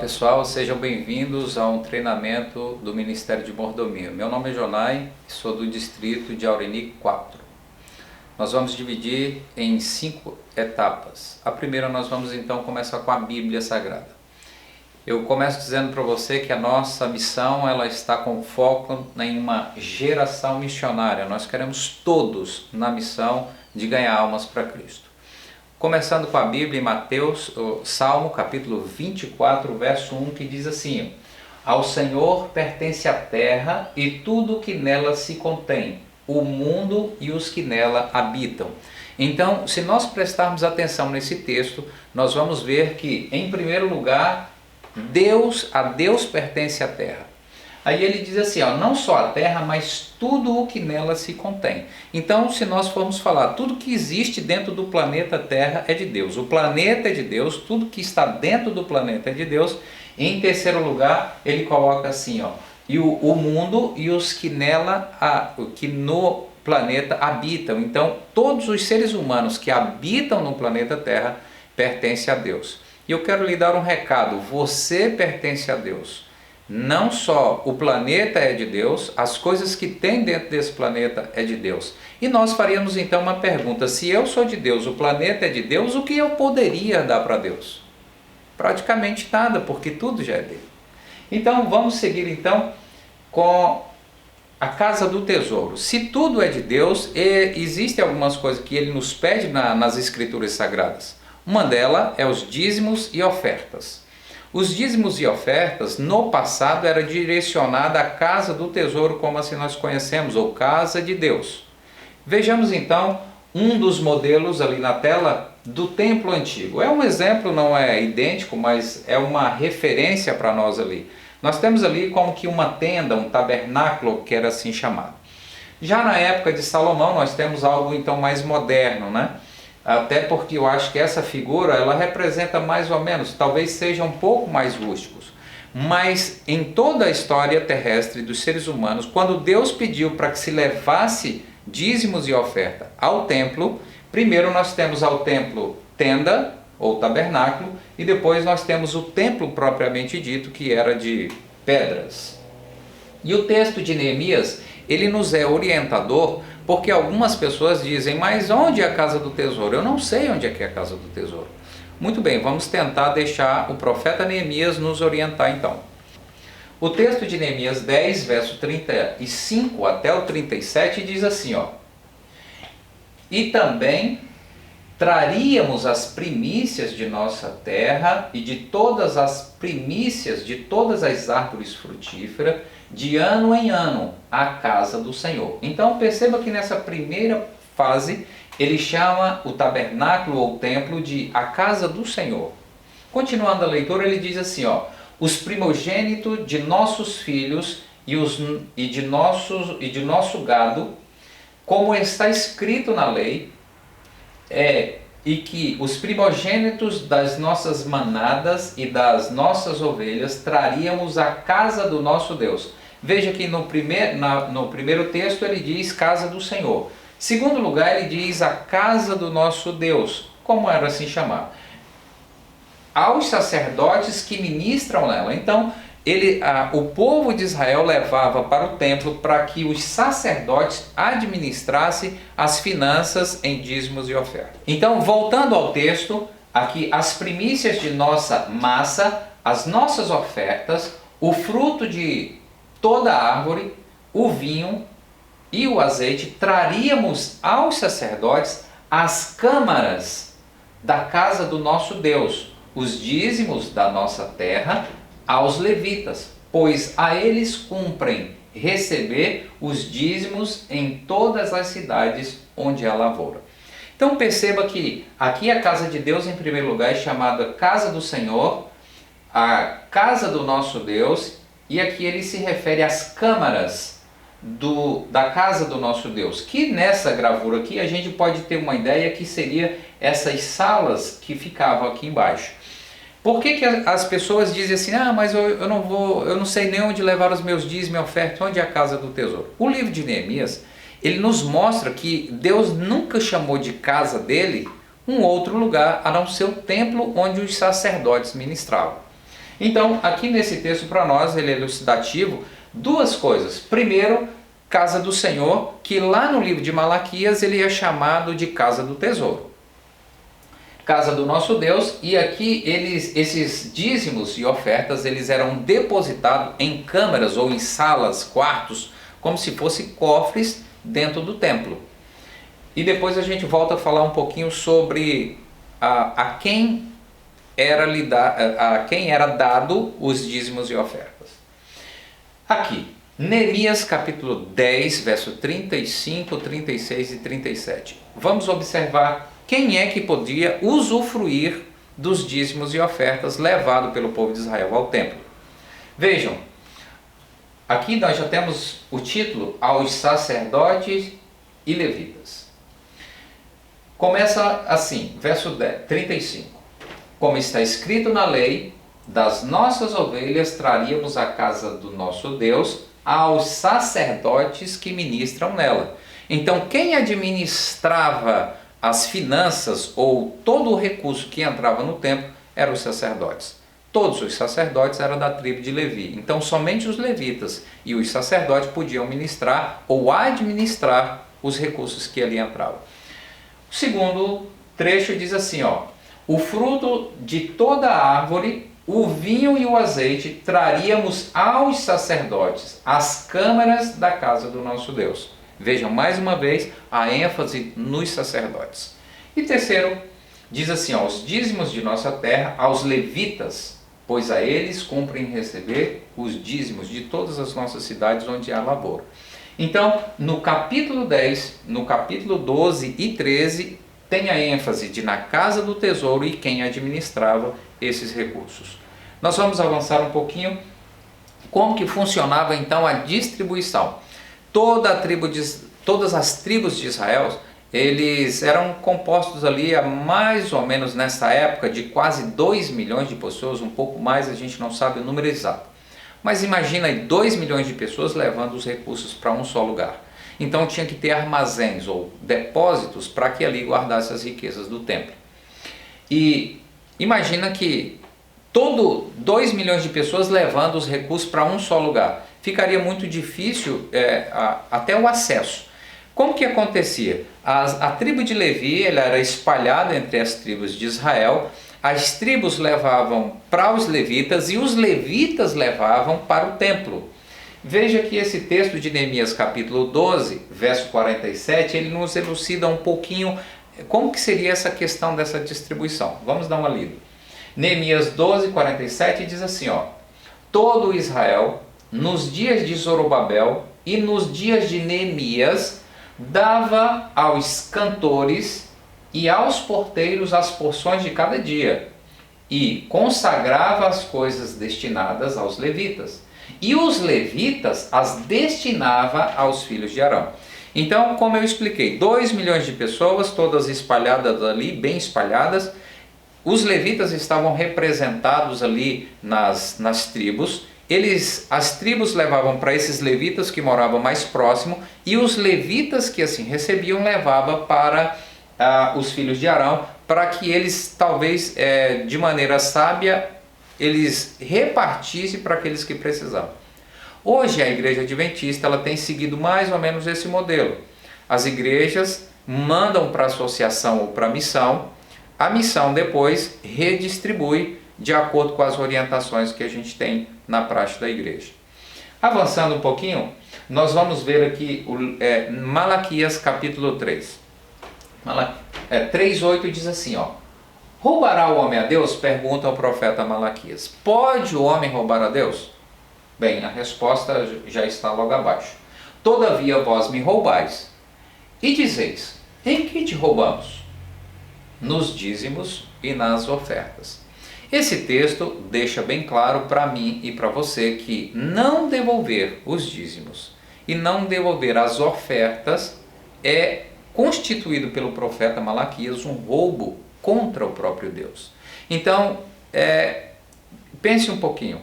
pessoal, sejam bem-vindos a um treinamento do Ministério de Mordomia. Meu nome é Jonai e sou do distrito de Aureni 4. Nós vamos dividir em 5 etapas. A primeira nós vamos então começar com a Bíblia Sagrada. Eu começo dizendo para você que a nossa missão ela está com foco em uma geração missionária. Nós queremos todos na missão de ganhar almas para Cristo. Começando com a Bíblia em Mateus, Salmo capítulo 24, verso 1, que diz assim: Ao Senhor pertence a terra e tudo que nela se contém, o mundo e os que nela habitam. Então, se nós prestarmos atenção nesse texto, nós vamos ver que, em primeiro lugar, a Deus pertence a terra. Aí ele diz assim, não só a terra, mas tudo o que nela se contém. Então, se nós formos falar, tudo que existe dentro do planeta Terra é de Deus. O planeta é de Deus, tudo que está dentro do planeta é de Deus. Em terceiro lugar, ele coloca assim, e o mundo e os que que no planeta habitam. Então, todos os seres humanos que habitam no planeta Terra pertencem a Deus. E eu quero lhe dar um recado, você pertence a Deus. Não só o planeta é de Deus, as coisas que tem dentro desse planeta é de Deus. E nós faríamos então uma pergunta, se eu sou de Deus, o planeta é de Deus, o que eu poderia dar para Deus? Praticamente nada, porque tudo já é dele. Então vamos seguir então com a casa do tesouro. Se tudo é de Deus, existem algumas coisas que ele nos pede nas escrituras sagradas. Uma delas é os dízimos e ofertas. Os dízimos e ofertas, no passado, era direcionada à casa do tesouro, como assim nós conhecemos, ou casa de Deus. Vejamos então um dos modelos ali na tela do templo antigo. É um exemplo, não é idêntico, mas é uma referência para nós ali. Nós temos ali como que uma tenda, um tabernáculo, que era assim chamado. Já na época de Salomão, nós temos algo então mais moderno, né? Até porque eu acho que essa figura, ela representa mais ou menos, talvez seja um pouco mais rústicos. Mas em toda a história terrestre dos seres humanos, quando Deus pediu para que se levasse dízimos e oferta ao templo, primeiro nós temos ao templo tenda ou tabernáculo, e depois nós temos o templo propriamente dito, que era de pedras. E o texto de Neemias, ele nos é orientador, porque algumas pessoas dizem, mas onde é a casa do tesouro? Eu não sei onde é que é a casa do tesouro. Muito bem, vamos tentar deixar o profeta Neemias nos orientar então. O texto de Neemias 10, verso 35 até o 37 diz assim, E também traríamos as primícias de nossa terra e de todas as primícias de todas as árvores frutíferas, de ano em ano, à casa do Senhor. Então perceba que nessa primeira fase, ele chama o tabernáculo ou templo de a casa do Senhor. Continuando a leitura, ele diz assim, os primogênitos de nossos filhos e de nosso gado, como está escrito na lei, e que os primogênitos das nossas manadas e das nossas ovelhas traríamos à casa do nosso Deus. Veja que no primeiro texto ele diz casa do Senhor. Segundo lugar, ele diz a casa do nosso Deus, como era assim chamado. Aos sacerdotes que ministram nela. Então, o povo de Israel levava para o templo para que os sacerdotes administrassem as finanças em dízimos e ofertas. Então, voltando ao texto, aqui as primícias de nossa massa, as nossas ofertas, o fruto de toda a árvore, o vinho e o azeite, traríamos aos sacerdotes as câmaras da casa do nosso Deus, os dízimos da nossa terra, aos levitas, pois a eles cumprem receber os dízimos em todas as cidades onde há lavoura. Então perceba que aqui a casa de Deus em primeiro lugar é chamada casa do Senhor, a casa do nosso Deus, e aqui ele se refere às câmaras da casa do nosso Deus, que nessa gravura aqui a gente pode ter uma ideia que seria essas salas que ficavam aqui embaixo. Por que as pessoas dizem assim, mas eu não sei nem onde levar os meus dízimos e ofertas, onde é a casa do tesouro? O livro de Neemias, ele nos mostra que Deus nunca chamou de casa dele um outro lugar, a não ser o templo onde os sacerdotes ministravam. Então, aqui nesse texto para nós, ele é elucidativo, duas coisas. Primeiro, casa do Senhor, que lá no livro de Malaquias ele é chamado de casa do tesouro. Casa do nosso Deus, e aqui esses dízimos e ofertas, eles eram depositados em câmaras ou em salas, quartos, como se fossem cofres dentro do templo. E depois a gente volta a falar um pouquinho sobre a quem era dado os dízimos e ofertas. Aqui, Neemias capítulo 10, verso 35, 36 e 37. Vamos observar quem é que podia usufruir dos dízimos e ofertas levado pelo povo de Israel ao templo. Vejam, aqui nós já temos o título aos sacerdotes e levitas. Começa assim, verso 35. Como está escrito na lei, das nossas ovelhas traríamos à casa do nosso Deus aos sacerdotes que ministram nela. Então, quem administrava as finanças ou todo o recurso que entrava no templo eram os sacerdotes. Todos os sacerdotes eram da tribo de Levi. Então, somente os levitas e os sacerdotes podiam ministrar ou administrar os recursos que ali entravam. O segundo trecho diz assim, o fruto de toda árvore, o vinho e o azeite traríamos aos sacerdotes, às câmaras da casa do nosso Deus. Vejam mais uma vez a ênfase nos sacerdotes. E terceiro, diz assim, os dízimos de nossa terra aos levitas, pois a eles cumprem receber os dízimos de todas as nossas cidades onde há lavoura. Então, no capítulo 10, no capítulo 12 e 13, tem a ênfase de na casa do tesouro e quem administrava esses recursos. Nós vamos avançar um pouquinho como que funcionava então a distribuição. Todas as tribos de Israel, eles eram compostos ali a mais ou menos nessa época de quase 2 milhões de pessoas, um pouco mais, a gente não sabe o número exato. Mas imagina aí 2 milhões de pessoas levando os recursos para um só lugar. Então tinha que ter armazéns ou depósitos para que ali guardasse as riquezas do templo. E imagina que 2 milhões de pessoas levando os recursos para um só lugar. Ficaria muito difícil até o acesso. Como que acontecia? A tribo de Levi ela era espalhada entre as tribos de Israel. As tribos levavam para os levitas e os levitas levavam para o templo. Veja que esse texto de Neemias capítulo 12, verso 47, ele nos elucida um pouquinho como que seria essa questão dessa distribuição. Vamos dar uma lida. Neemias 12, 47 diz assim, todo Israel, nos dias de Zorobabel e nos dias de Neemias, dava aos cantores e aos porteiros as porções de cada dia, e consagrava as coisas destinadas aos levitas. E os levitas as destinava aos filhos de Arão. Então, como eu expliquei, 2 milhões de pessoas, todas espalhadas ali, bem espalhadas. Os levitas estavam representados ali nas tribos. As tribos levavam para esses levitas que moravam mais próximo, e os levitas que assim recebiam levavam para os filhos de Arão, para que eles talvez de maneira sábia eles repartissem para aqueles que precisavam. Hoje a igreja adventista ela tem seguido mais ou menos esse modelo. As igrejas mandam para a associação ou para a missão depois redistribui de acordo com as orientações que a gente tem na prática da igreja. Avançando um pouquinho, nós vamos ver aqui Malaquias capítulo 3. 3:8 diz assim, roubará o homem a Deus? Pergunta o profeta Malaquias. Pode o homem roubar a Deus? Bem, a resposta já está logo abaixo. Todavia vós me roubais. E dizeis, em que te roubamos? Nos dízimos e nas ofertas. Esse texto deixa bem claro para mim e para você que não devolver os dízimos e não devolver as ofertas é constituído pelo profeta Malaquias um roubo contra o próprio Deus. Então, pense um pouquinho.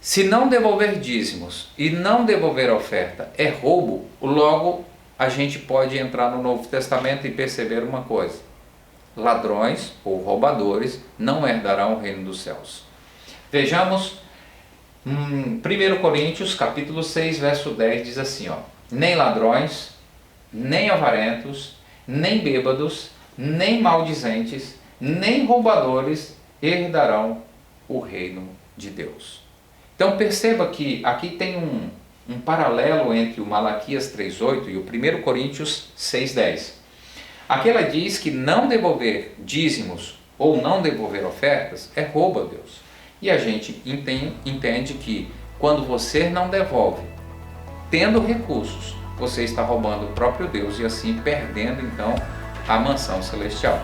Se não devolver dízimos e não devolver oferta é roubo, logo a gente pode entrar no Novo Testamento e perceber uma coisa. Ladrões ou roubadores não herdarão o reino dos céus. Vejamos, 1 Coríntios capítulo 6, verso 10 diz assim, ó: nem ladrões, nem avarentos, nem bêbados, nem maldizentes, nem roubadores herdarão o reino de Deus. Então perceba que aqui tem um paralelo entre o Malaquias 3,8 e o 1 Coríntios 6,10. Aqui ela diz que não devolver dízimos ou não devolver ofertas é roubo a Deus. E a gente entende que quando você não devolve, tendo recursos, você está roubando o próprio Deus e assim perdendo então a mansão celestial.